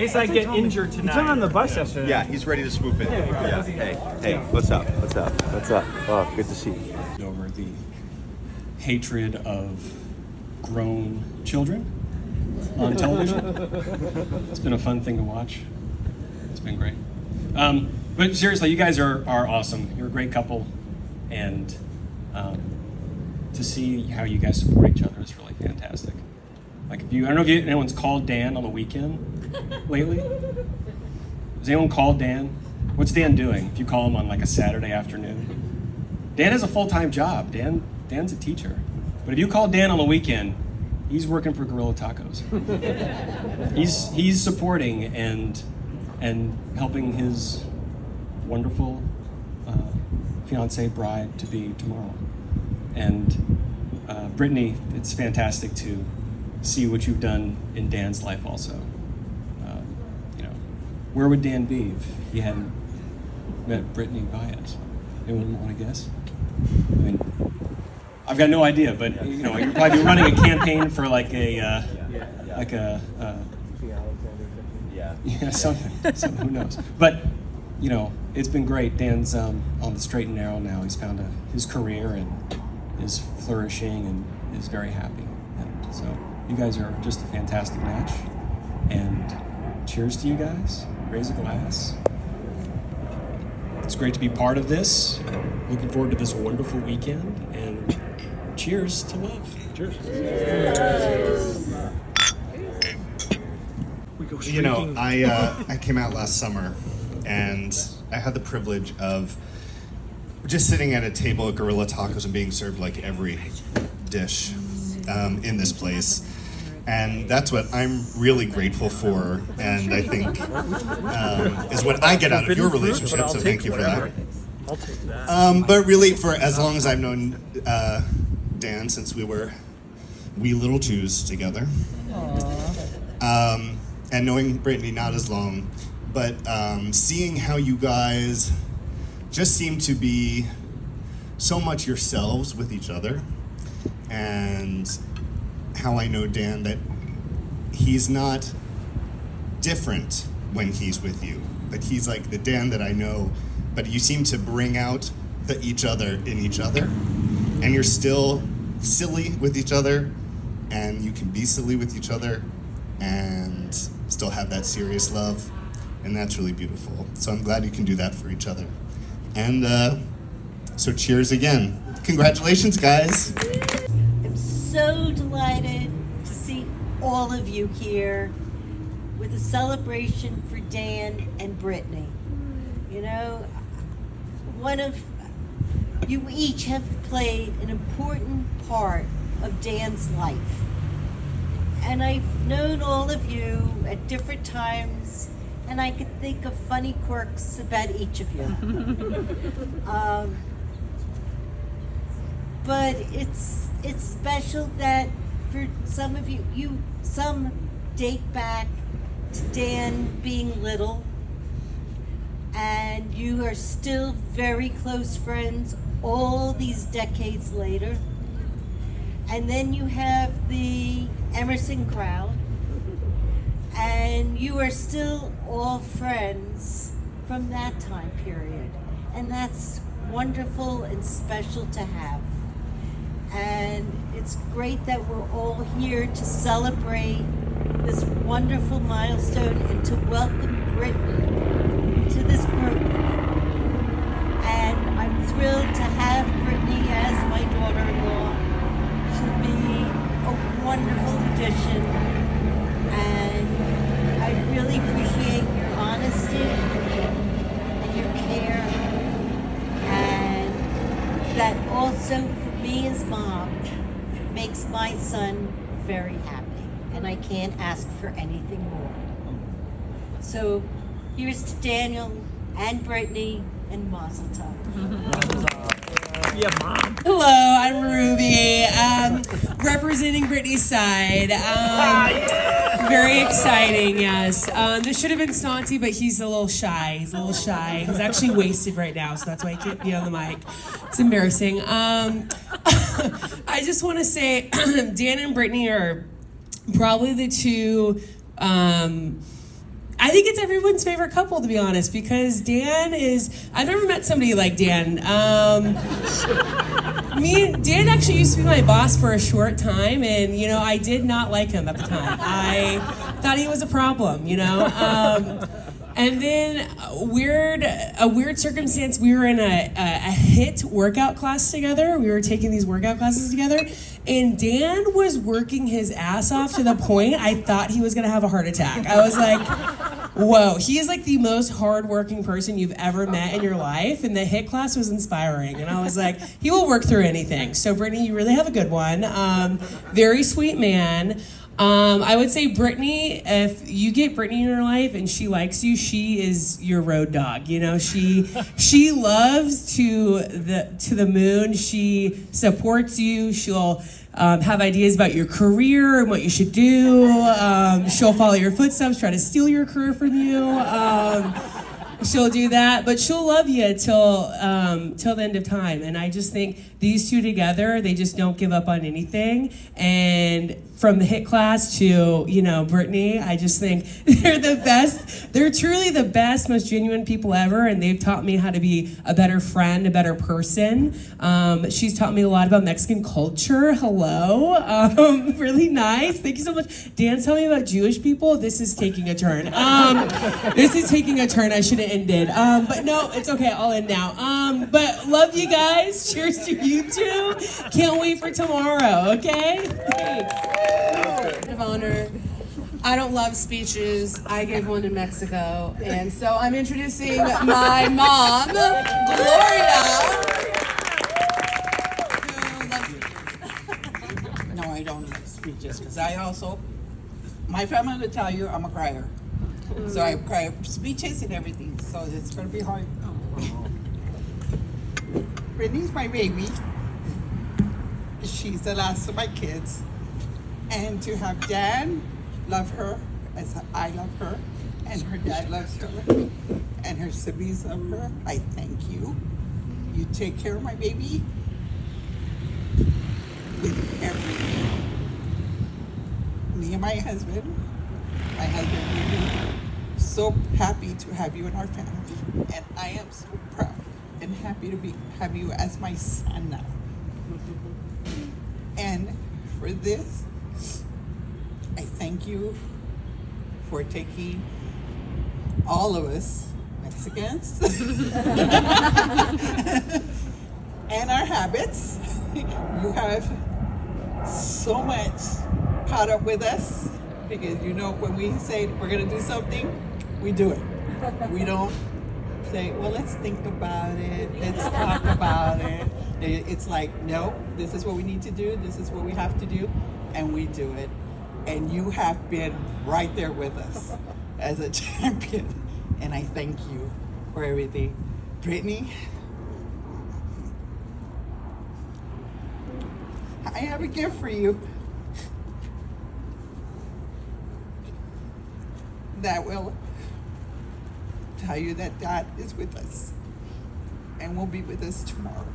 case I get injured tonight. He's on the bus yesterday. Yeah, he's ready to swoop in. Yeah. Hey, what's up? What's up? What's up? Oh, good to see you. Over the hatred of grown children on television. It's been a fun thing to watch. It's been great. But seriously, you guys are awesome. You're a great couple, and to see how you guys support each other is really fantastic. Like, I don't know if anyone's called Dan on the weekend lately. Has anyone called Dan? What's Dan doing? If you call him on like a Saturday afternoon, Dan has a full-time job. Dan's a teacher. But if you call Dan on the weekend, he's working for Gorilla Tacos. he's supporting and helping his wonderful fiancee bride to be tomorrow. And Brittany, it's fantastic to see what you've done in Dan's life also. Where would Dan be if he hadn't met Brittany Byas? Anyone want to guess? I mean, I've got no idea, but you're probably running a campaign for like a something. Who knows? But it's been great. Dan's on the straight and narrow now. He's found his career and is flourishing and is very happy. And so you guys are just a fantastic match. And cheers to you guys. Raise a glass. It's great to be part of this. Looking forward to this wonderful weekend. And cheers to love. Cheers. I came out last summer, and I had the privilege of just sitting at a table at Gorilla Tacos and being served like every dish in this place. And that's what I'm really grateful for, and I think is what I get out of your relationship, so thank you for that. I'll take that. But really, for as long as I've known Dan, since we were wee little Jews together, and knowing Brittany not as long, but seeing how you guys just seem to be so much yourselves with each other, and how I know Dan, that he's not different when he's with you, but he's like the Dan that I know, but you seem to bring out the each other in each other, and you're still silly with each other, and you can be silly with each other and still have that serious love, and that's really beautiful. So I'm glad you can do that for each other. And so cheers again. Congratulations, guys. So delighted to see all of you here with a celebration for Dan and Brittany. You each have played an important part of Dan's life. And I've known all of you at different times, and I could think of funny quirks about each of you. But it's special that for some of you, some date back to Dan being little, and you are still very close friends all these decades later. And then you have the Emerson crowd, and you are still all friends from that time period. And that's wonderful and special to have. And it's great that we're all here to celebrate this wonderful milestone and to welcome Brittany to this group. And I'm thrilled to have Brittany as my daughter-in-law. She'll be a wonderful addition, and I really appreciate your honesty and your care, and that also me as mom makes my son very happy, and I can't ask for anything more. So here's to Daniel and Brittany and Mazel Tov. Yeah, Mom. Hello, I'm Ruby, representing Brittany's side. Very exciting, yes. This should have been Santi, but he's a little shy. He's actually wasted right now, so that's why he can't be on the mic. It's embarrassing. I just want to say Dan and Brittany are probably the two I think it's everyone's favorite couple, to be honest, because Dan is, I've never met somebody like Dan. Dan actually used to be my boss for a short time, and, you know, I did not like him at the time. I thought he was a problem, you know? And then a weird circumstance, we were in a HIIT workout class together. We were taking these workout classes together, and Dan was working his ass off to the point I thought he was gonna have a heart attack. I was like, whoa, he is like the most hardworking person you've ever met in your life, and the HIIT class was inspiring. And I was like, he will work through anything. So Brittany, you really have a good one. Very sweet man. I would say Brittany, if you get Brittany in your life and she likes you, she is your road dog. You know, she loves to the moon. She supports you. She'll have ideas about your career and what you should do. She'll follow your footsteps, try to steal your career from you. She'll do that, but she'll love you till the end of time. And I just think these two together, they just don't give up on anything. And from the HIIT class to, you know, Brittany, I just think they're the best. They're truly the best, most genuine people ever, and they've taught me how to be a better friend, a better person. She's taught me a lot about Mexican culture. Hello. Really nice. Thank you so much. Dan's telling me about Jewish people. This is taking a turn. This is taking a turn I should have ended. But no, it's okay. I'll end now. But love you guys. Cheers to you two. Can't wait for tomorrow, okay? Thanks. Of honor. I don't love speeches. I gave one in Mexico. And so I'm introducing my mom, Gloria, who loves speeches. No, I don't like speeches because my family will tell you I'm a crier. So I cry speeches and everything. So it's going to be hard. Brittany's my baby. She's the last of my kids. And to have Dan love her as I love her, and her dad loves her, and her siblings love her, I thank you. You take care of my baby with everything. Me and my husband will be so happy to have you in our family, and I am so proud and happy to have you as my son now. And for this, I thank you for taking all of us Mexicans and our habits. You have so much caught up with us because you know when we say we're going to do something, we do it. We don't say, well, let's think about it, let's talk about it. It's like, no, this is what we need to do, this is what we have to do, and we do it. And you have been right there with us as a champion. And I thank you for everything. Brittany, I have a gift for you that will tell you that God is with us and will be with us tomorrow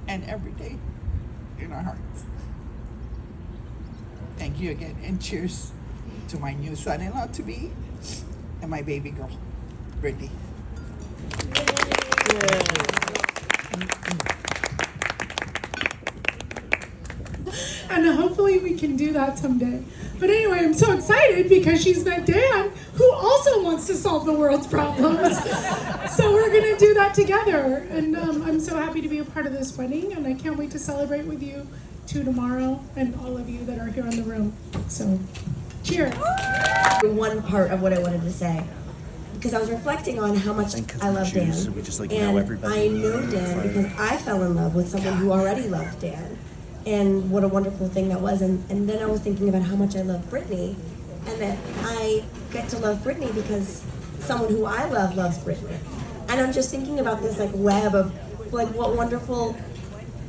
and every day in our hearts. Thank you again, and cheers to my new son-in-law to be and my baby girl, Brittany. And hopefully we can do that someday. But anyway, I'm so excited because she's met Dan, who also wants to solve the world's problems. So we're gonna do that together. And I'm so happy to be a part of this wedding, and I can't wait to celebrate with you two tomorrow and all of you that are here in the room. So, cheers. One part of what I wanted to say, because I was reflecting on how much I love Dan, and I know Dan because I fell in love with someone who already loved Dan, and what a wonderful thing that was. And then I was thinking about how much I love Brittany, and that I get to love Brittany because someone who I love loves Brittany. And I'm just thinking about this like web of like what wonderful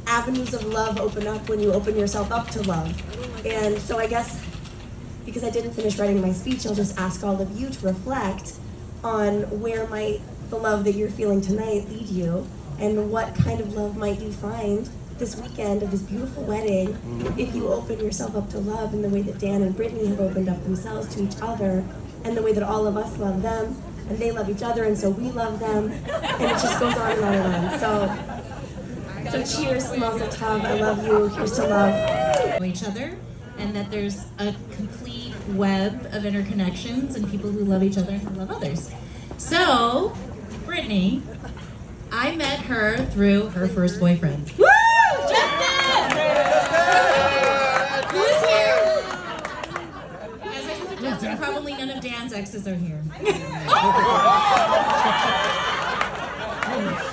avenues of love open up when you open yourself up to love. And so I guess because I didn't finish writing my speech, I'll just ask all of you to reflect on where might the love that you're feeling tonight lead you, and what kind of love might you find this weekend of this beautiful wedding if you open yourself up to love in the way that Dan and Brittany have opened up themselves to each other and the way that all of us love them, and they love each other, and so we love them, and it just goes on and on and on. So cheers, Mazel Tov, I love you, here's to love. Each other, and that there's a complete web of interconnections and people who love each other and love others. So, Brittany, I met her through her first boyfriend. Woo! Justin! Who is here? As I said to Justin, probably none of Dan's exes are here.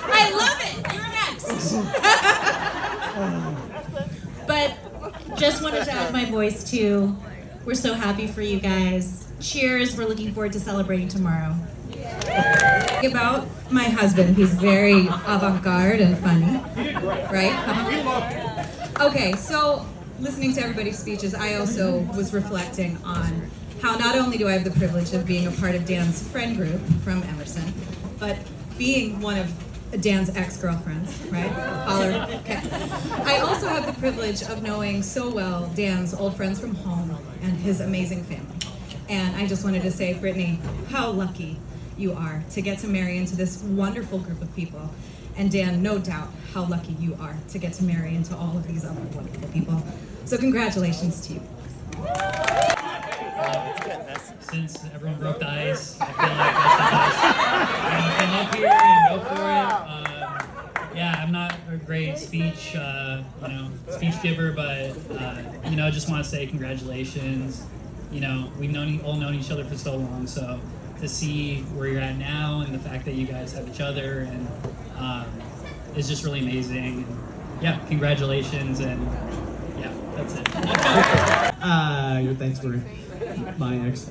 I love it! You're next! But just wanted to add my voice too. We're so happy for you guys. Cheers, we're looking forward to celebrating tomorrow. About my husband, he's very avant-garde and funny, right? Okay, so listening to everybody's speeches, I also was reflecting on how not only do I have the privilege of being a part of Dan's friend group from Emerson, but being one of Dan's ex-girlfriends, right? Holler. Okay. I also have the privilege of knowing so well Dan's old friends from home and his amazing family. And I just wanted to say, Brittany, how lucky you are to get to marry into this wonderful group of people. And Dan, no doubt how lucky you are to get to marry into all of these other wonderful people. So congratulations to you. Since everyone broke the ice, I feel like come up here and go for it. Yeah, I'm not a great speech giver, but just want to say congratulations. We've all known each other for so long, so to see where you're at now and the fact that you guys have each other and is just really amazing. And, yeah, congratulations, and yeah, that's it. Thanks for my ex.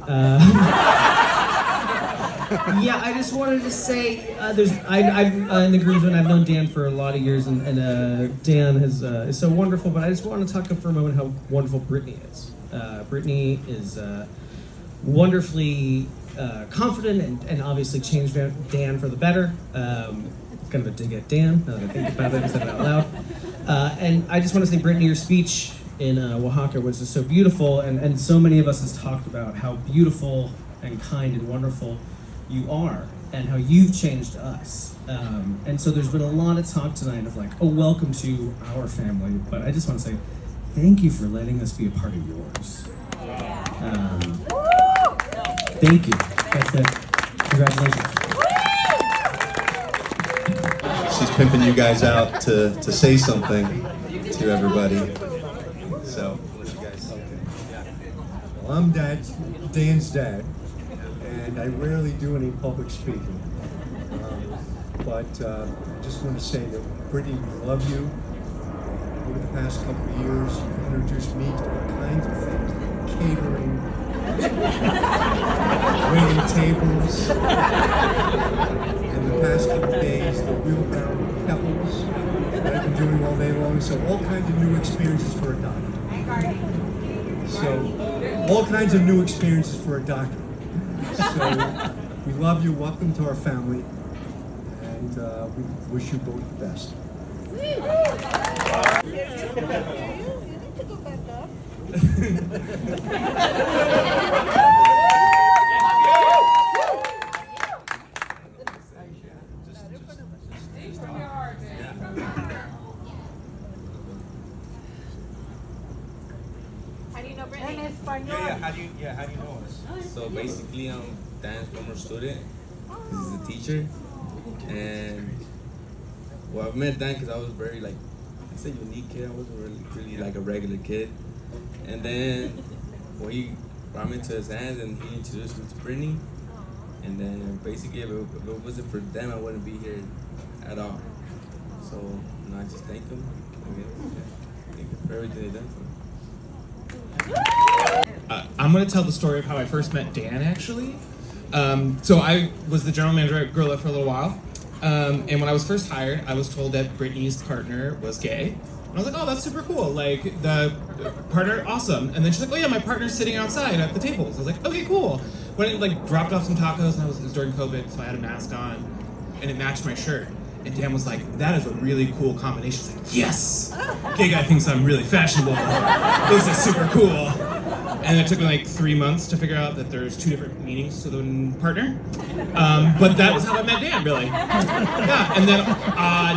Yeah, I just wanted to say I've in the groomsmen. I've known Dan for a lot of years, and Dan is so wonderful. But I just want to talk for a moment how wonderful Brittany is. Brittany is wonderfully confident and obviously changed Dan for the better. Kind of a dig at Dan now that I think about it and said it out loud. And I just want to say, Brittany, your speech in Oaxaca was just so beautiful, and so many of us has talked about how beautiful and kind and wonderful you are and how you've changed us. And so there's been a lot of talk tonight of like, oh, welcome to our family, but I just want to say thank you for letting us be a part of yours. Thank you. That's it. Congratulations. She's pimping you guys out to say something to everybody. So, what you guys say? Well, I'm Dan's dad, and I rarely do any public speaking. But I just want to say that Brittany, we love you. Over the past couple of years, you've introduced me to all kinds of things, like catering, waiting tables, and the past couple of days, the wheelbarrow pebbles that I've been doing all day long. So all kinds of new experiences for a doctor. So all kinds of new experiences for a doctor. So we love you. Welcome to our family, and we wish you both the best. How do you know Brittany? How do you know us? So basically, I'm Dan's former student. He's a teacher, and well, I've met Dan because I was very he's a unique kid. I wasn't really like a regular kid, and then he brought me to his hands and he introduced me to Brittany, and then basically if it wasn't for them, I wouldn't be here at all. So I just thank him. Thank you for everything they've done for me. I'm going to tell the story of how I first met Dan, actually. So I was the general manager at Gorilla for a little while. And when I was first hired, I was told that Brittany's partner was gay. And I was like, oh, that's super cool. Like, the partner, awesome. And then she's like, oh yeah, my partner's sitting outside at the tables. I was like, okay, cool. When it dropped off some tacos, and it was during COVID, so I had a mask on, and it matched my shirt. And Dan was like, that is a really cool combination. I was like, yes! Gay guy thinks I'm really fashionable. This is super cool. And it took me like 3 months to figure out that there's 2 different meanings to the partner. But that was how I met Dan, really. Yeah, and then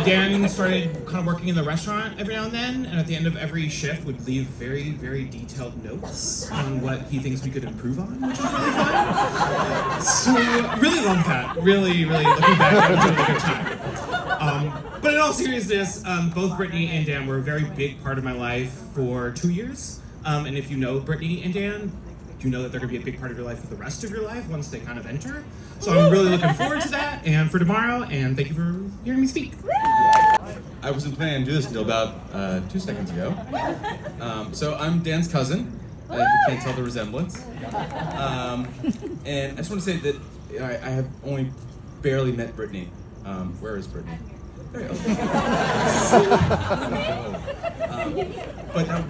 Dan started kind of working in the restaurant every now and then, and at the end of every shift would leave very, very detailed notes on what he thinks we could improve on, which was really fun. So, really loved that. Really, really looking back, it was a really good time. But in all seriousness, both Brittany and Dan were a very big part of my life for 2 years. And if you know Brittany and Dan, you know that they're going to be a big part of your life for the rest of your life once they kind of enter. So I'm really looking forward to that and for tomorrow, and thank you for hearing me speak. I wasn't planning to do this until about 2 seconds ago. So I'm Dan's cousin, if you can't tell the resemblance. And I just want to say that I have only barely met Brittany. Where is Brittany? There you go. But that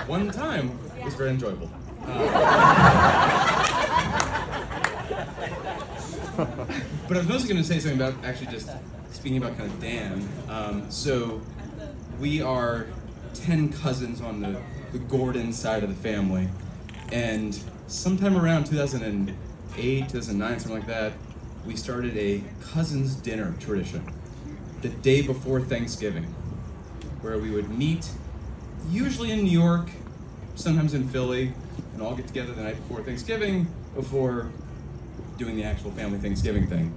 one time was very enjoyable. But I was mostly going to say something about actually just speaking about kind of Dan. So we are 10 cousins on the Gordon side of the family, and sometime around 2008, 2009, something like that, we started a cousins dinner tradition the day before Thanksgiving, where we would meet, usually in New York, sometimes in Philly, and all get together the night before Thanksgiving, before doing the actual family Thanksgiving thing.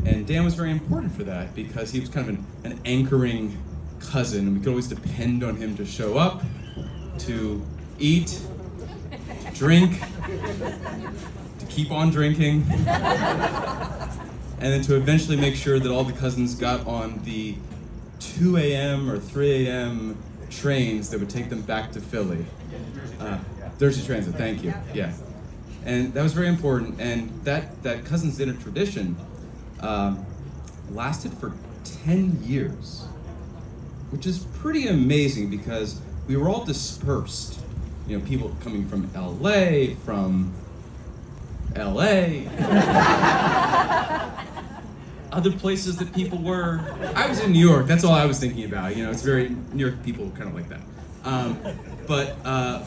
And Dan was very important for that because he was kind of an anchoring cousin, and we could always depend on him to show up, to eat, to drink, to keep on drinking, and then to eventually make sure that all the cousins got on the 2 a.m. or 3 a.m. trains that would take them back to Philly. Thursday Transit, thank you, yeah. And that was very important, and that cousins dinner tradition lasted for 10 years, which is pretty amazing because we were all dispersed. You know, people coming from LA, other places that people were. I was in New York, that's all I was thinking about. You know, it's very, New York people kind of like that. But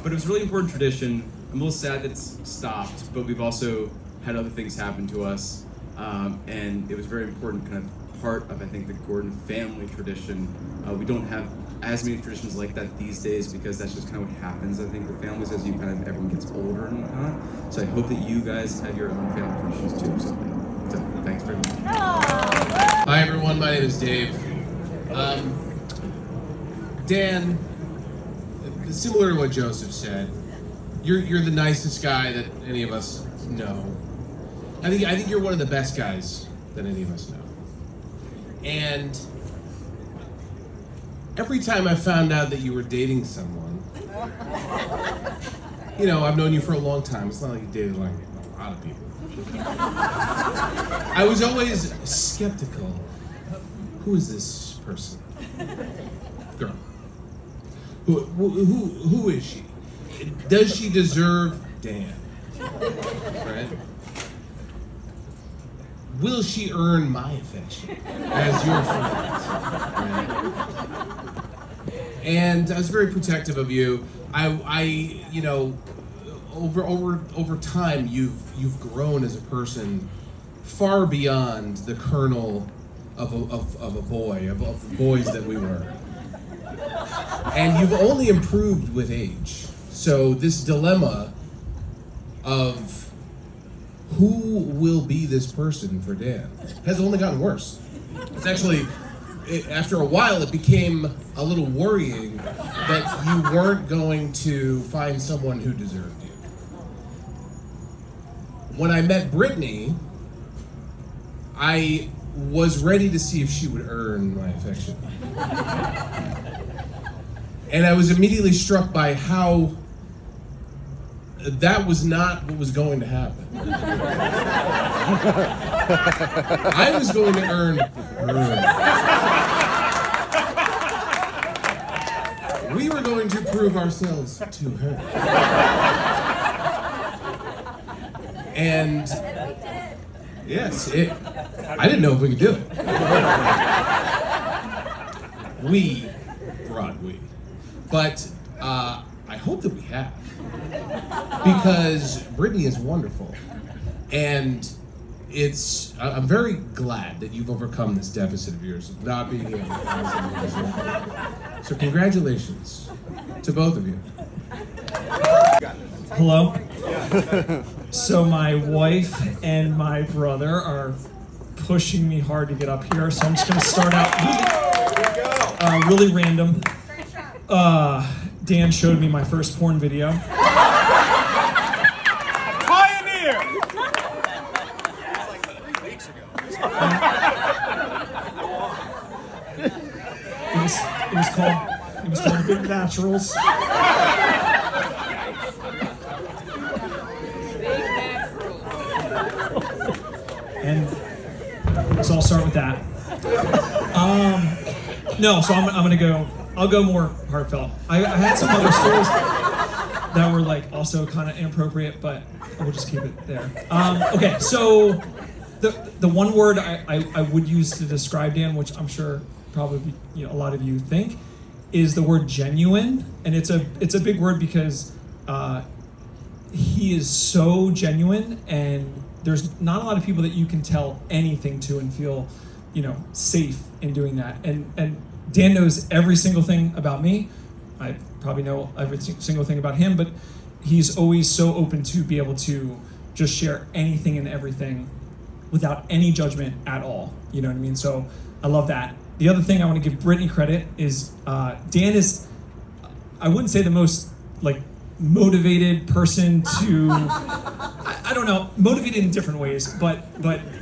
it was a really important tradition. I'm a little sad that it's stopped, but we've also had other things happen to us. And it was a very important kind of part of, I think, the Gordon family tradition. We don't have as many traditions like that these days because that's just kind of what happens, I think, with families as you kind of, everyone gets older and whatnot. So I hope that you guys have your own family traditions too. So thanks very much. Hi everyone, my name is Dave. Dan, similar to what Joseph said, you're the nicest guy that any of us know. I think you're one of the best guys that any of us know. And every time I found out that you were dating someone, you know, I've known you for a long time. It's not like you dated like a lot of people. I was always skeptical. Who is this person? Girl. Who is she? Does she deserve Dan? Right? Will she earn my affection as your friend? Right? And I was very protective of you. I you know, over time, you've grown as a person far beyond the kernel of a boy, of the boys that we were. And you've only improved with age. So this dilemma of who will be this person for Dan has only gotten worse. It's actually, after a while, it became a little worrying that you weren't going to find someone who deserved you. When I met Brittany, I was ready to see if she would earn my affection. And I was immediately struck by how that was not what was going to happen. I was going to earn her. We were going to prove ourselves to her. And yes, I didn't know if we could do it. We brought we. But I hope that we have. because Brittany is wonderful, and I'm very glad that you've overcome this deficit of yours of not being able to. So congratulations to both of you. Hello. So my wife and my brother are pushing me hard to get up here, so I'm just going to start out really random. Dan showed me my first porn video. Pioneer! It was called Big Naturals. And so I'll start with that. No, so I'll go more heartfelt. I had some other stories that were like also kind of inappropriate, but we'll just keep it there. Okay, so the one word I would use to describe Dan, which I'm sure probably a lot of you think, is the word genuine, and it's a big word because he is so genuine, and there's not a lot of people that you can tell anything to and feel, safe in doing that. And Dan knows every single thing about me. I probably know every single thing about him, but he's always so open to be able to just share anything and everything without any judgment at all. You know what I mean? So I love that. The other thing I want to give Brittany credit is Dan is, I wouldn't say the most motivated person to, I don't know, motivated in different ways, but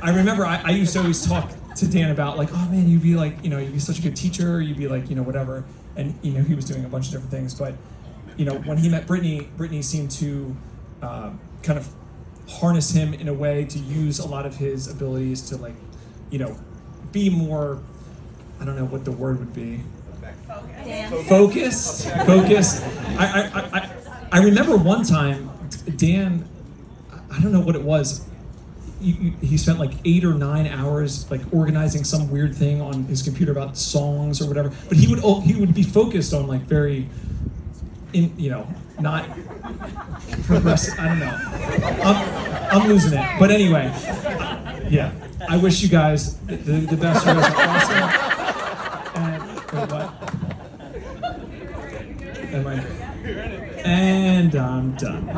I remember I used to always talk to Dan about oh man, you'd be you'd be such a good teacher, you'd be whatever, and he was doing a bunch of different things, but when he met Brittany seemed to kind of harness him in a way to use a lot of his abilities to be more, I don't know what the word would be. Focused. I remember one time, Dan, I don't know what it was. He spent 8 or 9 hours organizing some weird thing on his computer about songs or whatever. But he would be focused on very, not progressive. I don't know. I'm losing it. But anyway, yeah. I wish you guys the best. You guys are awesome. And what? And I'm done.